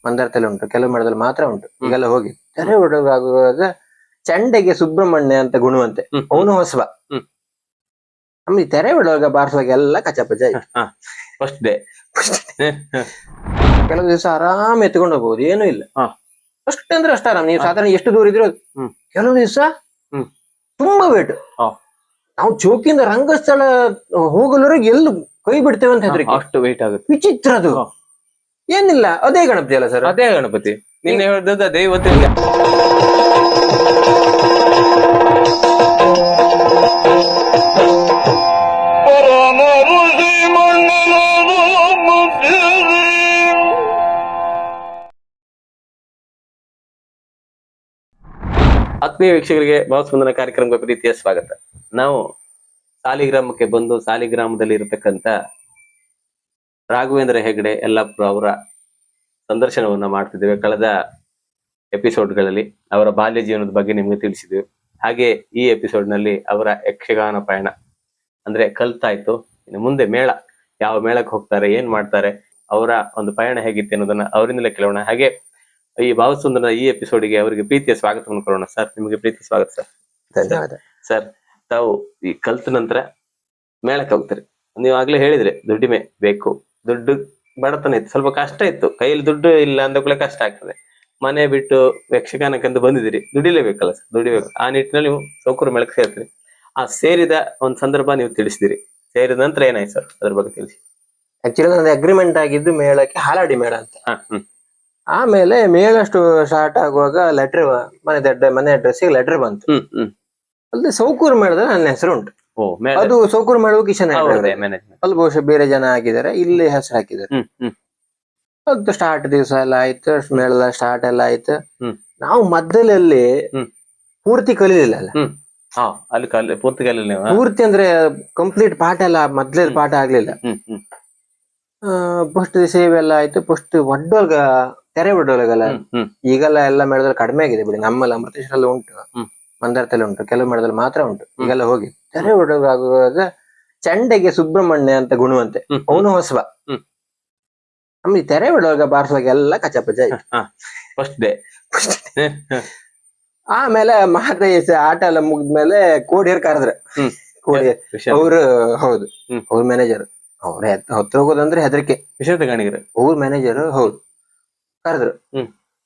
ಮಂದಾರದಲ್ಲಿ ಉಂಟು, ಕೆಲವು ಮಠದಲ್ಲಿ ಮಾತ್ರ ಉಂಟು. ಈಗೆಲ್ಲ ಹೋಗಿ ತೆರೆ ಒಡೆಯುವಾಗ ಚಂಡೆಗೆ ಸುಬ್ರಹ್ಮಣ್ಯ ಅಂತ ಗುಣವಂತೆ, ಅವನು ಹೊಸಬ. ನಮ್ಗೆ ತೆರೆ ಬಿಡುವಾಗ ಬಾರಿಸುವಾಗ ಎಲ್ಲ ಕಚಪಚ ಫಸ್ಟ್ ಡೇ ಕೆಲವು ದಿವಸ ಆರಾಮ್ ಎತ್ಕೊಂಡು ಹೋಗ್ಬೋದು, ಏನೂ ಇಲ್ಲ. ಅಷ್ಟೇ ಅಂದ್ರೆ ಅಷ್ಟ ಆರಾಮ್. ನೀವು ಸಾಧಾರಣ ಎಷ್ಟು ದೂರ ಇದ್ರು ಕೆಲವು ದಿವಸ ತುಂಬಾ ವೇಟ್. ನಾವು ಚೌಕಿಯಿಂದ ರಂಗಸ್ಥಳ ಹೋಗಲವರೆಗೆ ಎಲ್ಲೂ ಕೈ ಬಿಡ್ತೇವೆ ಅಂತ ಹೆದರಿಕೆ, ಅಷ್ಟು ವೇಟ್ ಆಗುತ್ತೆ. ವಿಚಿತ್ರ ಅದು. ಏನಿಲ್ಲ, ಅದೇ ಗಣಪತಿ ಅಲ್ಲ ಸರ್? ಅದೇ ಗಣಪತಿ. ನಿನ್ನೆ ಹೇಳಿದ ಅದೇ ಇವತ್ತಿಲ್ಲ. ಆತ್ಮೀಯ ವೀಕ್ಷಕರಿಗೆ ಭಾವಸ್ಪಂದನ ಕಾರ್ಯಕ್ರಮಕ್ಕೆ ಪ್ರೀತಿಯ ಸ್ವಾಗತ. ನಾವು ಸಾಲಿಗ್ರಾಮಕ್ಕೆ ಬಂದು ಸಾಲಿಗ್ರಾಮದಲ್ಲಿ ಇರತಕ್ಕಂತ ರಾಘವೇಂದ್ರ ಹೆಗಡೆ ಯಲ್ಲಾಪುರ ಅವರ ಸಂದರ್ಶನವನ್ನ ಮಾಡ್ತಿದ್ದೇವೆ. ಕಳೆದ ಎಪಿಸೋಡ್ಗಳಲ್ಲಿ ಅವರ ಬಾಲ್ಯ ಜೀವನದ ಬಗ್ಗೆ ನಿಮ್ಗೆ ತಿಳಿಸಿದ್ವಿ. ಹಾಗೆ ಈ ಎಪಿಸೋಡ್ ನಲ್ಲಿ ಅವರ ಯಕ್ಷಗಾನ ಪಯಣ ಅಂದ್ರೆ ಕಲ್ತಾಯ್ತು. ಇನ್ನು ಮುಂದೆ ಮೇಳ, ಯಾವ ಮೇಳಕ್ಕೆ ಹೋಗ್ತಾರೆ, ಏನ್ ಮಾಡ್ತಾರೆ, ಅವರ ಒಂದು ಪಯಣ ಹೇಗಿತ್ತು ಅನ್ನೋದನ್ನ ಅವರಿಂದಲೇ ಕೇಳೋಣ. ಹಾಗೆ ಈ ಭಾವಸುಂದರ ಈ ಎಪಿಸೋಡಿಗೆ ಅವರಿಗೆ ಪ್ರೀತಿಯ ಸ್ವಾಗತವನ್ನು ಕೊಡೋಣ. ಸರ್, ನಿಮಗೆ ಪ್ರೀತಿಯ ಸ್ವಾಗತ ಸರ್. ಧನ್ಯವಾದ ಸರ್. ತಾವು ಈ ಕಲ್ತ ನಂತರ ಮೇಳಕ್ಕೆ ಹೋಗ್ತಾರೆ. ನೀವು ಆಗ್ಲೇ ಹೇಳಿದ್ರೆ ದುಡ್ಡಿಮೆ ಬೇಕು, ದುಡ್ಡು ಬಡತನ ಇತ್ತು, ಸ್ವಲ್ಪ ಕಷ್ಟ ಇತ್ತು, ಕೈಯಲ್ಲಿ ದುಡ್ಡು ಇಲ್ಲ ಅಂದ ಕೂಡ ಕಷ್ಟ ಆಗ್ತದೆ. ಮನೆ ಬಿಟ್ಟು ಯಕ್ಷಗಾನಕ್ಕಂತ ಬಂದಿದ್ದೀರಿ, ದುಡಿಲೇಬೇಕಲ್ಲ ಸರ್, ದುಡಿಬೇಕು. ಆ ನಿಟ್ಟಿನಲ್ಲಿ ನೀವು ಸೌಕರ್ಯ ಮೇಳಕ್ಕೆ ಸೇರ್ತೀರಿ. ಆ ಸೇರಿದ ಒಂದು ಸಂದರ್ಭ ನೀವು ತಿಳಿಸಿದಿರಿ. ಸೇರಿದ ನಂತರ ಏನಾಯ್ತು ಸರ್, ಅದ್ರ ಬಗ್ಗೆ ತಿಳಿಸಿ. ಆಕ್ಚುಲಿ ನಂದು ಅಗ್ರಿಮೆಂಟ್ ಆಗಿದ್ದು ಮೇಳಕ್ಕೆ ಹಾಲಾಡಿ ಮೇಳ ಅಂತ. ಆಮೇಲೆ ಮೇಳ ಸ್ಟಾರ್ಟ್ ಆಗುವಾಗ ಲೆಟರ್, ಮನೆ ಅಡ್ರೆಸ್ಸಿಗೆ ಲೆಟರ್ ಬಂತು. ಅಲ್ಲಿ ಸೌಕೂರು ಮೇಳದಲ್ಲಿ ನನ್ನ ಹೆಸರು ಉಂಟು. ಅದು ಸೌಕೂರು ಮೇಳವು ಕಿಶನ್ ಅಲ್ಲಿ ಬಹುಶಃ ಬೇರೆ ಜನ ಆಗಿದ್ದಾರೆ, ಇಲ್ಲಿ ಹೆಸರು ಹಾಕಿದ್ದಾರೆ. ಅದು ಸ್ಟಾರ್ಟ್ ದಿವಸ ಎಲ್ಲ ಆಯ್ತು, ಮೇಳದ ಸ್ಟಾರ್ಟ್ ಎಲ್ಲ ಆಯ್ತು. ನಾವು ಮಧ್ಯದಲ್ಲಿ ಪೂರ್ತಿ ಕಲೀಲಿಲ್ಲ ಅಲ್ಲ. ಪೂರ್ತಿ ಅಂದ್ರೆ ಕಂಪ್ಲೀಟ್ ಪಾಠ ಎಲ್ಲ ಮೊದ್ಲೇ ಪಾಠ ಆಗ್ಲಿಲ್ಲ. ಫಸ್ಟ್ ಸೇವೆ ಎಲ್ಲ ಆಯ್ತು. ಫಸ್ಟ್ ಒಡ್ಡೋಲ್ಗ ತೆರೆ ಒಡ್ಡೋಲ್ಗಲ್ಲ, ಈಗೆಲ್ಲ ಎಲ್ಲ ಮೇಳದಲ್ಲಿ ಕಡಿಮೆ ಆಗಿದೆ ಬಿಡಿ. ನಮ್ಮಲ್ಲಿ ಅಮೃತೇಶ್ವರಲ್ಲಿ ಉಂಟು, ಮಂದಾರದಲ್ಲಿ ಉಂಟು, ಕೆಲವು ಮೇಳದಲ್ಲಿ ಮಾತ್ರ ಉಂಟು. ಈಗೆಲ್ಲ ಹೋಗಿ ತೆರೆ ಒಡ್ಡೋಗಾಗುವಾಗ ಚಂಡೆಗೆ ಸುಬ್ರಹ್ಮಣ್ಯ ಅಂತ ಗುಣವಂತೆ, ಅವನು ಹೊಸಬ. ನಮ್ಗೆ ತೆರೆ ಒಡ್ಡುವಾಗ ಬಾರಿಸುವಾಗ ಎಲ್ಲ ಕಚಪಚ ಫಸ್ಟ್ ಡೇ. ಆಮೇಲೆ ಮಾತ್ರ ಆಟ ಎಲ್ಲ ಮುಗಿದ್ಮೇಲೆ ಕೋಡಿಯರ್ ಕರೆದ್ರೆ, ಕೋಡಿಯರ್ ಅವರು, ಹೌದು ಅವ್ರ ಮ್ಯಾನೇಜರ್, ಅವ್ರ ಹತ್ರ ಹೋಗೋದಂದ್ರೆ ಹೆದರಿಕೆ. ಅವ್ರ ಮ್ಯಾನೇಜರ್, ಹೌದು, ಕರೆದ್ರು.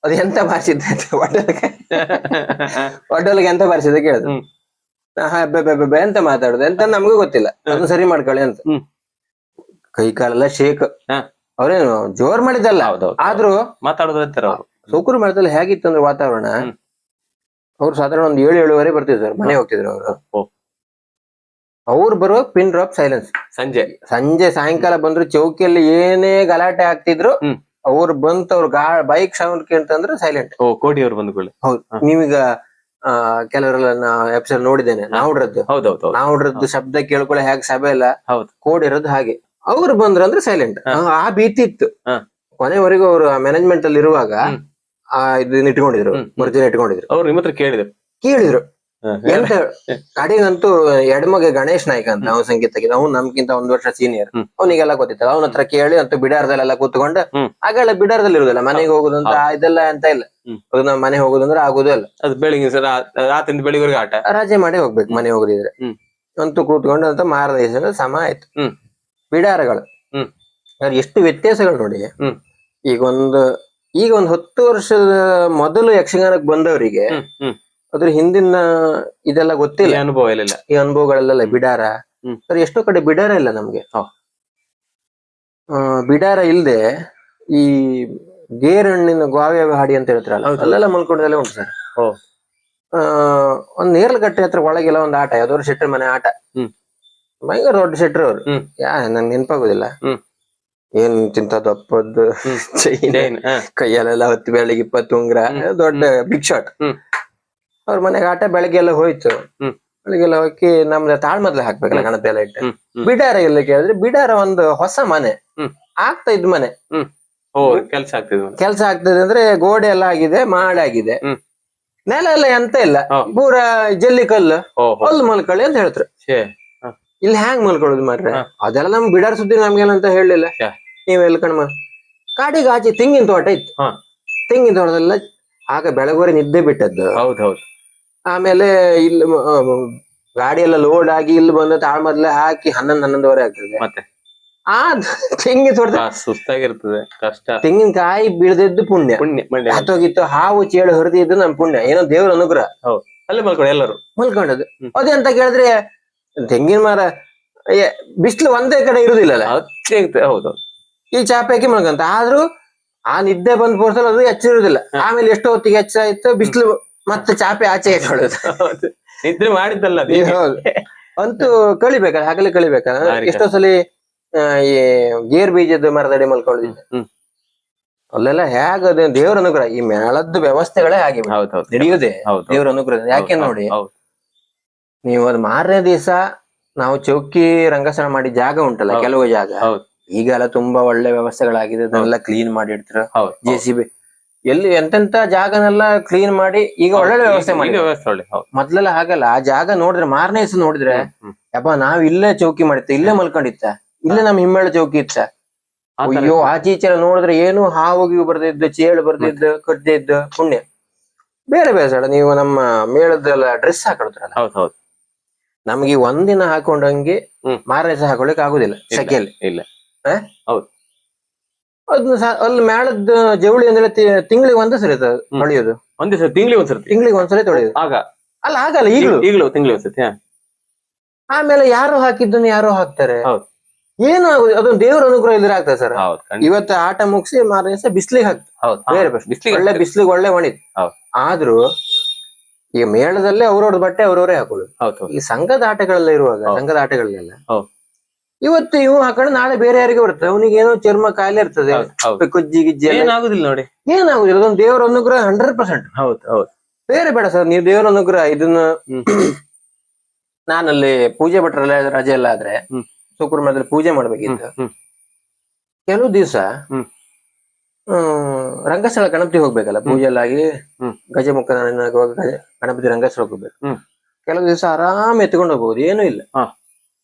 ಅದು ಎಂತ ಬಾರಿಸಿದ್ದೆ ಒಡ್ಡೋಲಿಗೆ ಎಂತ ಬಾರಿಸಿದ ಕೇಳಿದ್ರು. ಎಂತ ಮಾತಾಡುದು ಎಂತ ನಮಗೂ ಗೊತ್ತಿಲ್ಲ, ಅದನ್ನ ಸರಿ ಮಾಡ್ಕೊಳ್ಳಿ ಅಂತ. ಕೈ ಕಾಲೆಲ್ಲ ಶೇಕ್. ಅವ್ರೇನು ಜೋರ್ ಮಾಡಿದ್ದಲ್ಲ, ಆದ್ರೂ ಮಾತಾಡೋದು. ಸೌಕರ್ಯ ಮೇಳದಲ್ಲಿ ಹೇಗಿತ್ತು ಅಂದ್ರೆ ವಾತಾವರಣ, ಅವ್ರು ಸಾಧಾರಣ ಒಂದು 7-7:30 ಬರ್ತಿದ್ರು ಸರ್, ಮನೆ ಹೋಗ್ತಿದ್ರು ಅವರು. ಅವ್ರು ಬರುವಾಗ ಪಿನ್ ಡ್ರಾಪ್ ಸೈಲೆನ್ಸ್. ಸಂಜೆ ಸಾಯಂಕಾಲ ಬಂದ್ರು ಚೌಕಿಯಲ್ಲಿ ಏನೇ ಗಲಾಟೆ ಆಗ್ತಿದ್ರು, ಅವ್ರು ಬಂತು ಅವ್ರ ಬೈಕ್ ಸೌಂಡ್ ಕೇಳ್ತಂದ್ರೆ ಸೈಲೆಂಟ್. ಕೋಡಿ ಅವ್ರು ಬಂದ್ಕೊಳ್ಳಿ. ಹೌದು, ನೀವೀಗ ಕೆಲವರೆಲ್ಲ ಎಪಿಸೋಡ್ ನೋಡಿದ್ದೇನೆ, ನಾವುಡ್ರದ್ದು ಶಬ್ದ ಕೇಳ್ಕೊಳ್ಳಿ ಹೇಗೆ ಸಭೆ ಎಲ್ಲ ಕೋಡಿ ಇರೋದು ಹಾಗೆ. ಅವ್ರು ಬಂದ್ರು ಅಂದ್ರೆ ಸೈಲೆಂಟ್. ಆ ಭೀತಿ ಇತ್ತು ಕೊನೆವರೆಗೂ. ಅವರು ಮ್ಯಾನೇಜ್ಮೆಂಟ್ ಅಲ್ಲಿ ಇರುವಾಗ ಇದನ್ನ ಇಟ್ಕೊಂಡಿದ್ರು, ಒರಿಜಿನಲ್ ಇಟ್ಕೊಂಡಿದ್ರು. ಅವ್ರು ನಿಮ್ಮ ಹತ್ರ ಕೇಳಿದ್ರು ಎಂತ ಕಡೆಗಂತೂ ಎಡಮಗೆ ಗಣೇಶ್ ನಾಯ್ಕ ಅಂತ, ಅವ್ನು ಸಂಗೀತಕ್ಕೆ, ಅವ್ನು ನಮ್ಗಿಂತ 1 ವರ್ಷ ಸೀನಿಯರ್, ಅವನಿಗೆಲ್ಲ ಗೊತ್ತಿತ್ತು. ಅವನ ಹತ್ರ ಕೇಳಿ ಅಂತೂ ಬಿಡಾರದಲ್ಲೆಲ್ಲ ಕೂತ್ಕೊಂಡು, ಆಗೆಲ್ಲ ಬಿಡಾರದಲ್ಲಿ ಇರುದಲ್ಲ, ಮನೆಗೆ ಹೋಗುದಂತ ಇದೆಲ್ಲ ಎಂತ ಇಲ್ಲ. ಅದು ನಾವ್ ಮನೆ ಹೋಗುದಂದ್ರೆ ಆಗುದು ಅಲ್ಲ, ಅದು ಬೆಳಿಗ್ಗೆ ರಾತ್ರಿ ಬೆಳಿಗ್ಗೆ ಆಟ ರಜೆ ಮಾಡಿ ಹೋಗ್ಬೇಕು ಮನೆ ಹೋಗುದಿದ್ರೆ. ಅಂತೂ ಕೂತ್ಕೊಂಡು ಅಂತ ಮಾರನೇ ದಿವಸ ಸಮ ಆಯ್ತು. ಬಿಡಾರಗಳು ಎಷ್ಟು ವ್ಯತ್ಯಾಸಗಳು ನೋಡಿ. ಈಗ ಒಂದು 10 ವರ್ಷದ ಮೊದಲು ಯಕ್ಷಗಾನಕ್ಕೆ ಬಂದವರಿಗೆ ಅದ್ರ ಹಿಂದಿನ ಇದೆಲ್ಲ ಗೊತ್ತಿಲ್ಲ, ಅನುಭವ ಇಲ್ಲ. ಈ ಅನುಭವಗಳೆಲ್ಲ ಬಿಡಾರ ಎಷ್ಟೋ ಕಡೆ ಬಿಡಾರ ಇಲ್ಲ ನಮ್ಗೆ. ಬಿಡಾರ ಇಲ್ದೆ ಈ ಗೇರಣ್ಣಿನ ಗಾವ್ಯ ಹಾಡಿ ಅಂತ ಹೇಳ್ತಾರಲ್ಲ, ಅಲ್ಲೆಲ್ಲ ಮಲ್ಕೊಂಡಲ್ಲೇ ಉಂಟು ಸರ್. ಒಂದ್ ನೇರ್ಲಗಟ್ಟೆ ಹತ್ರ ಒಳಗೆಲ್ಲ ಒಂದು ಆಟ, ಯಾವ್ದವ್ರು ಶೆಟ್ರ್ ಮನೆ ಆಟ, ಭಯಂಕರ ದೊಡ್ಡ ಶೆಟ್ರ್ ಅವ್ರು. ನಂಗೆ ನೆನಪಾಗುದಿಲ್ಲ ಏನ್ ತಿಂತ ದಪ್ಪದ್ದು ಚೈನ್, ಕೈಯಲ್ಲೆಲ್ಲ 10 ಬೆಳಗ್ಗೆ 20 ಉಂಗ್ರ, ದೊಡ್ಡ ಬಿಗ್ ಶಾಟ್. ಅವ್ರ ಮನೆಗೆ ಆಟ ಬೆಳಗ್ಗೆ ಎಲ್ಲ ಹೋಯ್ತು. ಬೆಳಗ್ಗೆಲ್ಲ ಹೋಗಿ ನಮ್ದು ತಾಳ್ಮದ್ಲೆ ಹಾಕ್ಬೇಕಲ್ಲ ಗಣಪತಿ ಎಲ್ಲ ಇಟ್ಟು. ಬಿಡಾರ ಎಲ್ಲ ಕೇಳಿದ್ರೆ ಬಿಡಾರ ಒಂದು ಹೊಸ ಮನೆ ಆಗ್ತಾ ಇದ್ ಮನೆ, ಕೆಲ್ಸ ಆಗ್ತದೆ ಅಂದ್ರೆ ಗೋಡೆ ಎಲ್ಲ ಆಗಿದೆ, ಮಾಡಾಗಿದೆ, ನೆಲ ಎಲ್ಲ ಎಂತ ಇಲ್ಲ, ಪೂರ ಜಲ್ಲಿ ಕಲ್ಲು, ಅಲ್ಲಿ ಮಲ್ಕೊಳ್ಳಿ ಅಂತ ಹೇಳ್ತಾರೆ. ಇಲ್ಲಿ ಹ್ಯಾಂಗ್ ಮಲ್ಕೊಳ್ಳೋದು ಮಾರ್ರೆ? ಅದೆಲ್ಲ ನಮ್ ಬಿಡಾರ ಸುದ್ದಿ ನಮ್ಗೇನಂತ ಹೇಳಲಿಲ್ಲ. ನೀವ್ ಎಲ್ಕಣ್ಮ ಕಾಡಿಗೆ ಆಚೆ ತೆಂಗಿನ ತೋಟ ಇತ್ತು, ತೆಂಗಿನ ತೋಟದೆಲ್ಲ ಆಗ ಬೆಳಗುವರೆ ನಿದ್ದೆ ಬಿಟ್ಟದ್ದು. ಹೌದೌದು. ಆಮೇಲೆ ಇಲ್ಲಿ ಗಾಡಿ ಎಲ್ಲ ಲೋಡ್ ಆಗಿ ಇಲ್ಲಿ ಬಂದು ತಾಳ್ಮದ್ಲೆ ಹಾಕಿ 11-11 ಆಗ್ತದೆ. ಮತ್ತೆ ಆ ತೆಂಗಿನ ತೋಟದ ಸುಸ್ತಾಗಿರ್ತದೆ, ಕಷ್ಟ. ತೆಂಗಿನಕಾಯಿ ಬೀಳದಿದ್ದು ಪುಣ್ಯ. ಪುಣ್ಯ ಹತ್ತೋಗಿತ್ತು, ಹಾವು ಚೇಳು ಹೊರದಿದ್ದು ನಮ್ ಪುಣ್ಯ, ಏನೋ ದೇವ್ರ ಅನುಗ್ರಹ. ಹೌದು, ಅಲ್ಲೇ ಮಲ್ಕೊಳ್ಳಿ ಎಲ್ಲರೂ ಮಲ್ಕೊಂಡದ್ದು. ಅದೇ ಅಂತ ಕೇಳಿದ್ರೆ ತೆಂಗಿನ ಮರ ಬಿಸಿಲು ಒಂದೇ ಕಡೆ ಇರುದಿಲ್ಲಲ್ಲ. ಹೌದು, ಈ ಚಾಪೆ ಹಾಕಿ ಮಲ್ಕಂತ. ಆದ್ರೂ ಆ ನಿದ್ದೆ ಬಂದ್ ಪೋರ್ಸಲ್ ಅದು ಎಚ್ಚಿರುದಿಲ್ಲ. ಆಮೇಲೆ ಎಷ್ಟೋ ಹೊತ್ತಿಗೆ ಹೆಚ್ಚಾಯ್ತು ಬಿಸಿಲು, ಮತ್ತೆ ಚಾಪೆ ಆಚೆ ಹಾಕೊಳ್ಳೋದು. ನಿದ್ರೆ ಮಾಡಿದ್ದಲ್ಲ ಹೌದು. ಅಂತೂ ಕಳಿಬೇಕಲ್ಲ, ಹಗಲಿ ಕಳಿಬೇಕಲ್ಲ. ಎಷ್ಟೋ ಸಲಿ ಈ ಗೇರ್ ಬೀಜದ ಮರದಡಿ ಮಲ್ಕೊಂಡಿದ್ದೆ. ಅಲ್ಲೆಲ್ಲ ಹೇಗದ ದೇವ್ರ ಅನುಗ್ರಹ. ಈ ಮೇಳದ್ದು ವ್ಯವಸ್ಥೆಗಳೇ ಆಗಿವೆ, ನಡೆಯುವುದೇ ದೇವ್ರ ಅನುಗ್ರಹ. ಯಾಕೆ ನೋಡಿ, ನೀವು ಅದು ಮಾರನೇ ದಿವಸ ನಾವು ಚೌಕಿ ರಂಗಸ್ಥಳ ಮಾಡಿ ಜಾಗ ಉಂಟಲ್ಲ, ಕೆಲವು ಜಾಗ ಈಗ ಎಲ್ಲ ತುಂಬಾ ಒಳ್ಳೆ ವ್ಯವಸ್ಥೆಗಳಾಗಿದೆ. ಅದನ್ನೆಲ್ಲ ಕ್ಲೀನ್ ಮಾಡಿ ಇಡ್ತಾರೆ. JCB ಎಲ್ಲಿ ಎಂತೆಂತ ಜಾಗನೆಲ್ಲ ಕ್ಲೀನ್ ಮಾಡಿ ಈಗ ಒಳ್ಳೆ ವ್ಯವಸ್ಥೆ ಮಾಡಿ. ಮೊದ್ಲೆಲ್ಲ ಹಾಗಲ್ಲ. ಆ ಜಾಗ ನೋಡಿದ್ರೆ ಮಾರನೇ ದಿವಸ ನೋಡಿದ್ರೆ ಯಪ್ಪ ನಾವ್ ಇಲ್ಲೇ ಚೌಕಿ ಮಾಡಿತ್ತ, ಇಲ್ಲೇ ಮಲ್ಕೊಂಡಿತ್ತ, ಇಲ್ಲೇ ನಮ್ ಹಿಮ್ಮೇಳ ಚೌಕಿ ಇತ್ತ. ಅಯ್ಯೋ ಆಚೀಚೆ ನೋಡಿದ್ರೆ ಏನು ಹಾವು ಬರ್ದಿದ್ದು, ಚೇಳು ಬರ್ದಿದ್ದು, ಕಡ್ದೆ ಇದ್ದು ಪುಣ್ಯ. ಬೇರೆ ಬೇರೆ ಸಡ ನೀವು ನಮ್ಮ ಮೇಳದೆಲ್ಲ ಡ್ರೆಸ್ ಹಾಕೊಳ್ತಾರಲ್ಲ, ನಮ್ಗೆ ಒಂದಿನ ಹಾಕೊಂಡಂಗೆ ಮಾರನೇ ದಿವಸ ಹಾಕೊಳಕ್ ಆಗುದಿಲ್ಲ ಸೆಕೆಯಲ್ಲಿ. ಇಲ್ಲ ಅದನ್ನ ಅಲ್ಲಿ ಮೇಳದ ಜವಳಿ ಅಂದ್ರೆ ತಿಂಗಳಿಗೆ ಒಂದೇ ಸರಿ ತೊಳೆಯೋದು. ತಿಂಗಳಿಗೆ ಒಂದ್ಸರಿ ತೊಳೆಯೋದು. ಅಲ್ಲ ಆಗಲ್ಲ, ಈಗಲೂ ತಿಂಗಳಿಗೆ ಒಂದ್ಸತಿ. ಆಮೇಲೆ ಯಾರು ಹಾಕಿದ್ದನ್ನು ಯಾರೋ ಹಾಕ್ತಾರೆ. ಏನು ಆಗುದು, ಅದೊಂದು ದೇವ್ರ ಅನುಗ್ರಹ ಇದ್ರೆ ಆಗ್ತದೆ ಸರ್. ಇವತ್ತು ಆಟ ಮುಗಿಸಿ ಮಾರನೇ ದಿವಸ ಬಿಸ್ಲಿಗೆ ಹಾಕ್ತಾರೆ. ಬೇರೆ ಒಳ್ಳೆ ಬಿಸ್ಲಿಗೆ ಒಳ್ಳೆ ಒಣಿದ್. ಆದ್ರೂ ಈ ಮೇಳದಲ್ಲೇ ಅವ್ರವ್ರ ಬಟ್ಟೆ ಅವ್ರವರೇ ಹಾಕೊಳ್ಳುದು. ಈ ಸಂಘದ ಆಟಗಳೆಲ್ಲ ಇರುವಾಗ, ಸಂಘದ ಆಟಗಳನ್ನೆಲ್ಲ ಇವತ್ತು ಇವು ಹಾಕೊಂಡು ನಾಳೆ ಬೇರೆ ಯಾರಿಗೆ ಬರ್ತದೆ. ಅವನಿಗೆ ಏನೋ ಚರ್ಮ ಕಾಯಿಲೆ ಇರ್ತದೆ, ಕುಜ್ಜಿ ಗಿಜ್ಜಿ ಏನಾಗುದಿಲ್ಲ ನೋಡಿ, ಏನಾಗುದಿಲ್ಲ. ಅದೊಂದು ದೇವರ ಅನುಗ್ರಹ 100%. ಬೇರೆ ಬೇಡ ಸರ್, ನೀವು ದೇವರ ಅನುಗ್ರಹ ಇದನ್ನ. ನಾನಲ್ಲಿ ಪೂಜೆ ಭಟ್ರಲ್ಲ ರಜೆ ಎಲ್ಲ ಆದ್ರೆ ಶುಕ್ರವಾರದಲ್ಲಿ ಪೂಜೆ ಮಾಡ್ಬೇಕಿತ್ತು. ಕೆಲವು ದಿವಸ ರಂಗಸ್ಥಳ ಗಣಪತಿ ಹೋಗ್ಬೇಕಲ್ಲ, ಪೂಜೆ ಎಲ್ಲ ಆಗಿ ಗಜಮುಖ ಗಣಪತಿ ರಂಗಸ್ಥಳ ಹೋಗ್ಬೇಕು. ಕೆಲವು ದಿವಸ ಆರಾಮ್ ಎತ್ಕೊಂಡು ಹೋಗ್ಬೋದು, ಏನೂ ಇಲ್ಲ.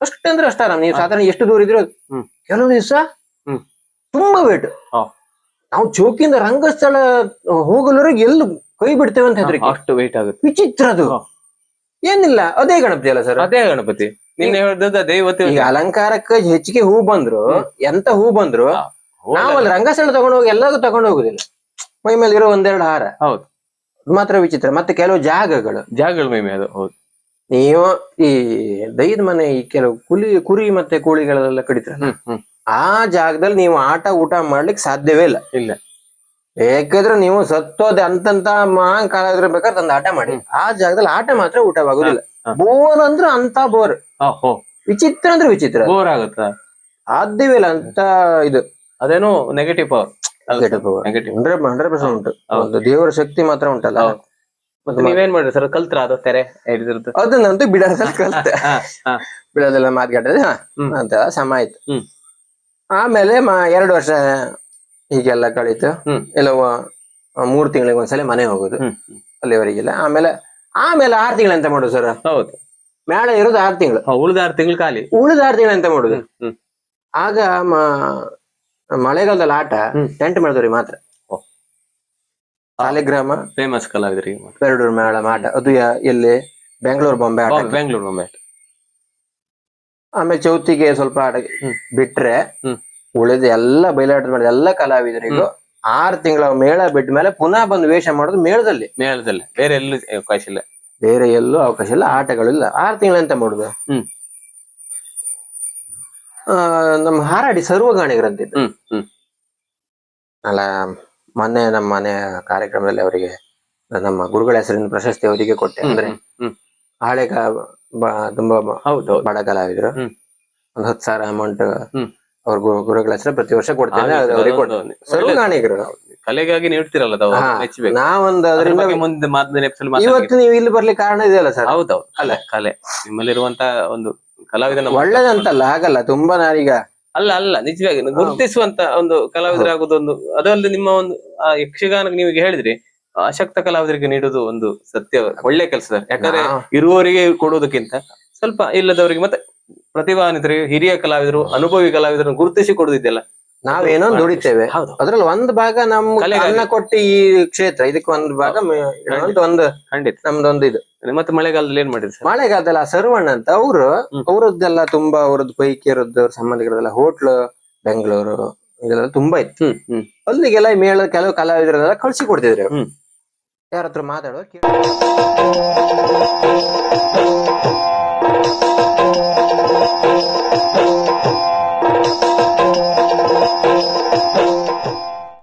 ಅಷ್ಟಂದ್ರೆ ಅಷ್ಟ ಆರಾಮ್. ನೀವು ಸಾಧಾರಣ ಎಷ್ಟು ದೂರ ಇದ್ರು. ಕೆಲವು ದಿವಸ ತುಂಬಾ ವೇಟ್. ನಾವು ಚೌಕಿಯಿಂದ ರಂಗಸ್ಥಳ ಹೋಗಲವರೆಗೆ ಎಲ್ಲೂ ಕೈ ಬಿಡ್ತೇವೆ ಅಂತ ಹೆದರಿಕೆ, ಅಷ್ಟು ವೇಟ್ ಆಗುತ್ತೆ. ವಿಚಿತ್ರ ಅದು. ಏನಿಲ್ಲ, ಅದೇ ಗಣಪತಿ ಅಲ್ಲ ಸರ್, ಅದೇ ಗಣಪತಿ. ಈಗ ಅಲಂಕಾರಕ್ಕೆ ಹೆಚ್ಚಿಗೆ ಹೂ ಬಂದ್ರು, ಎಂತ ಹೂ ಬಂದ್ರು ನಾವಲ್ಲಿ ರಂಗಸ್ಥಳ ತಗೊಂಡು ಹೋಗಿ ಎಲ್ಲದೂ ತಗೊಂಡು ಹೋಗುದಿಲ್ಲ. ಮೈ ಮೇಲೆ ಇರೋ ಒಂದೆರಡು ಹಾರ ಮಾತ್ರ ವಿಚಿತ್ರ. ಮತ್ತೆ ಕೆಲವು ಜಾಗಗಳು ಮೈ ಮೇಲೆ. ಹೌದು, ನೀವು ಈ ದೈದ ಮನೆ ಈ ಕೆಲವು ಕುರಿ ಮತ್ತೆ ಕೋಳಿಗಳೆಲ್ಲ ಕಡಿತಾರಲ್ಲ, ಆ ಜಾಗದಲ್ಲಿ ನೀವು ಊಟ ಮಾಡ್ಲಿಕ್ಕೆ ಸಾಧ್ಯವೇ ಇಲ್ಲ. ಬೇಕಾದ್ರೆ ನೀವು ಸತ್ತೋದೆ ಅಂತಂತ ಕಾಲ ಬೇಕಾದ್ರೆ ತಂದು ಆಟ ಮಾಡಿ, ಆ ಜಾಗದಲ್ಲಿ ಆಟ ಮಾತ್ರ ಊಟವಾಗುದಿಲ್ಲ. ಬೋರ್ ಅಂದ್ರೆ ಅಂತ ಬೋರ್, ವಿಚಿತ್ರ ಅಂದ್ರೆ ವಿಚಿತ್ರ, ಬೋರ್ ಆಗುತ್ತ, ಸಾಧ್ಯವೇ ಇಲ್ಲ ಅಂತ. ಇದು ಅದೇನೋ ನೆಗೆಟಿವ್ ಪವರ್, 100% ಉಂಟು. ಒಂದು ದೇವರ ಶಕ್ತಿ ಮಾತ್ರ ಉಂಟಲ್ಲ. ಮತ್ತೆ ನೀವೇನ್ ಮಾಡ್ರಿ ಸರ್, ಕಲ್ತ್ರ ಅದು ತೆರೆ ಅದನ್ನಂತೂ ಬಿಡೋದೆಲ್ಲ ಕಲ್ತೆ. ಬಿಡೋದೆಲ್ಲ ಮಾತುಕಟ್ಟದೆ ಅಂತ ಸಮ ಆಯ್ತು. ಆಮೇಲೆ 2 ವರ್ಷ ಹೀಗೆಲ್ಲ ಕಳೀತು. ಎಲ್ಲ 3 ತಿಂಗಳಿಗೆ ಒಂದ್ಸಲ ಮನೆ ಹೋಗುದು ಅಲ್ಲಿವರೆಗಿಲ್ಲ. ಆಮೇಲೆ 6 ತಿಂಗಳು ಎಂತ ಮಾಡುದು ಸರ್? ಹೌದು, ಮೇಳ ಇರೋದು 6 ತಿಂಗಳು. ಉಳಿದ 6 ತಿಂಗಳು ಖಾಲಿ. ಉಳಿದ 6 ತಿಂಗಳು ಎಂತ ಮಾಡುದು? ಆಗ ಮಳೆಗಾಲದಲ್ಲಿ ಆಟ ಟೆಂಟ್ ಮಾಡಿದವ್ರಿ ಮಾತ್ರ. ಸಾಲಿಗ್ರಾಮ ಫೇಮಸ್ ಕಲಾವಿದರಿಗೆ ಪೆರಡೂರು ಮೇಳ ಆಟ. ಅದು ಎಲ್ಲಿ? ಬೆಂಗಳೂರು ಬೊಂಬೆ ಆಟ. ಆಮೇಲೆ ಚೌತಿಗೆ ಸ್ವಲ್ಪ ಆಟ ಬಿಟ್ರೆ ಉಳಿದ ಎಲ್ಲ ಬಯಲಾಟ ಮಾಡಿದ ಎಲ್ಲ ಕಲಾವಿದರಿಗೂ 6 ತಿಂಗಳ ಮೇಳ ಬಿಟ್ಟ ಮೇಲೆ ಪುನಃ ಬಂದು ವೇಷ ಮಾಡೋದು ಮೇಳದಲ್ಲಿ. ಬೇರೆ ಎಲ್ಲೂ ಅವಕಾಶ ಇಲ್ಲ, ಬೇರೆ ಎಲ್ಲೂ ಅವಕಾಶ ಇಲ್ಲ, ಆಟಗಳಿಲ್ಲ. 6 ತಿಂಗಳ ಎಂತ ಮಾಡುದು? ನಮ್ಮ ಹಾರಾಡಿ ಸರ್ವಗಾಣಿಗರಂತಿದ್ದು ಅಲ್ಲ. ಮೊನ್ನೆ ನಮ್ಮ ಮನೆ ಕಾರ್ಯಕ್ರಮದಲ್ಲಿ ಅವರಿಗೆ ನಮ್ಮ ಗುರುಗಳ ಹೆಸರಿನ ಪ್ರಶಸ್ತಿ ಅವರಿಗೆ ಕೊಟ್ಟೆ. ಅಂದ್ರೆ ಹಳೆ ತುಂಬಾ ಬಡ ಕಲಾವಿದರು. 10,000 ಅಮೌಂಟ್ ಅವ್ರ ಗುರುಗಳ ಹೆಸರು ಪ್ರತಿ ವರ್ಷ ಕೊಡ್ತೇನೆ. ಅವ್ರಿಗೆ ಕೊಡ್ತೇನೆ. ಸರ್ವಗಾಣಿಗರು ಕಲೆಗಾಗಿ ನೀಡ್ತಿರಲ್ಲ. ನಾವೊಂದು ಅದರಿಂದ ಇವತ್ತು ನೀವು ಇಲ್ಲಿ ಬರ್ಲಿಕ್ಕೆ ಕಾರಣ ಇದೆಯಲ್ಲ ಸರ್. ಹೌದೌದು, ಅಲ್ಲ ಕಲೆ ನಿಮ್ಮಲ್ಲಿರುವಂತ ಒಂದು ಕಲಾವಿದನ ಒಳ್ಳೇದಂತಲ್ಲ, ಹಾಗಲ್ಲ. ತುಂಬಾ ನಾನೀಗ ಅಲ್ಲ ನಿಜವಾಗಿ ಗುರುತಿಸುವಂತ ಒಂದು ಕಲಾವಿದರಾಗುದೊಂದು. ಅದಲ್ಲದೆ ನಿಮ್ಮ ಒಂದು ಯಕ್ಷಗಾನ ನೀವು ಹೇಳಿದ್ರಿ, ಅಶಕ್ತ ಕಲಾವಿದರಿಗೆ ನೀಡುವುದು ಒಂದು ಸತ್ಯ ಒಳ್ಳೆ ಕೆಲಸ. ಯಾಕಂದ್ರೆ ಇರುವವರಿಗೆ ಕೊಡುವುದಕ್ಕಿಂತ ಸ್ವಲ್ಪ ಇಲ್ಲದವರಿಗೆ ಮತ್ತೆ ಪ್ರತಿಭಾನ್ವಿತರಿಗೆ, ಹಿರಿಯ ಕಲಾವಿದರು, ಅನುಭವಿ ಕಲಾವಿದರನ್ನು ಗುರುತಿಸಿ ಕೊಡುದಿದೆಯಲ್ಲ, ನಾವೇನೋ ದುಡಿತೇವೆ, ಹೌದು. ಅದ್ರಲ್ಲಿ ಒಂದು ಭಾಗ ನಮ್ ಕಲೆಗಾಗಿ. ಅನ್ನ ಕೊಟ್ಟು ಈ ಕ್ಷೇತ್ರ ಇದಕ್ಕೆ ಒಂದು ಭಾಗ ಒಂದು ಖಂಡಿತ. ನಮ್ದೊಂದು ಇದು. ಮತ್ತೆ ಮಳೆಗಾಲದಲ್ಲಿ ಏನ್ ಮಾಡಿದ್ರಿ ಸರ್? ಮಳೆಗಾಲದಲ್ಲಿ ಆ ಸರ್ವಣ್ಣ ಅಂತ ಅವರದ್ದೆಲ್ಲ ತುಂಬಾ ಅವ್ರದ್ದು ಪೈಕಿಯರದ್ದು ಅವ್ರ ಸಂಬಂಧಿಕರದೆಲ್ಲ ಹೋಟ್ಲ್ ಬೆಂಗಳೂರು ಇದೆಲ್ಲ ತುಂಬಾ ಇತ್ತು. ಅಲ್ಲಿಗೆಲ್ಲ ಮೇಳ ಕೆಲವು ಕಲಾವಿದರೆಲ್ಲ ಕಳ್ಸಿ ಕೊಡ್ತಿದ್ರು. ಯಾರ ಹತ್ರ ಮಾತಾಡುವ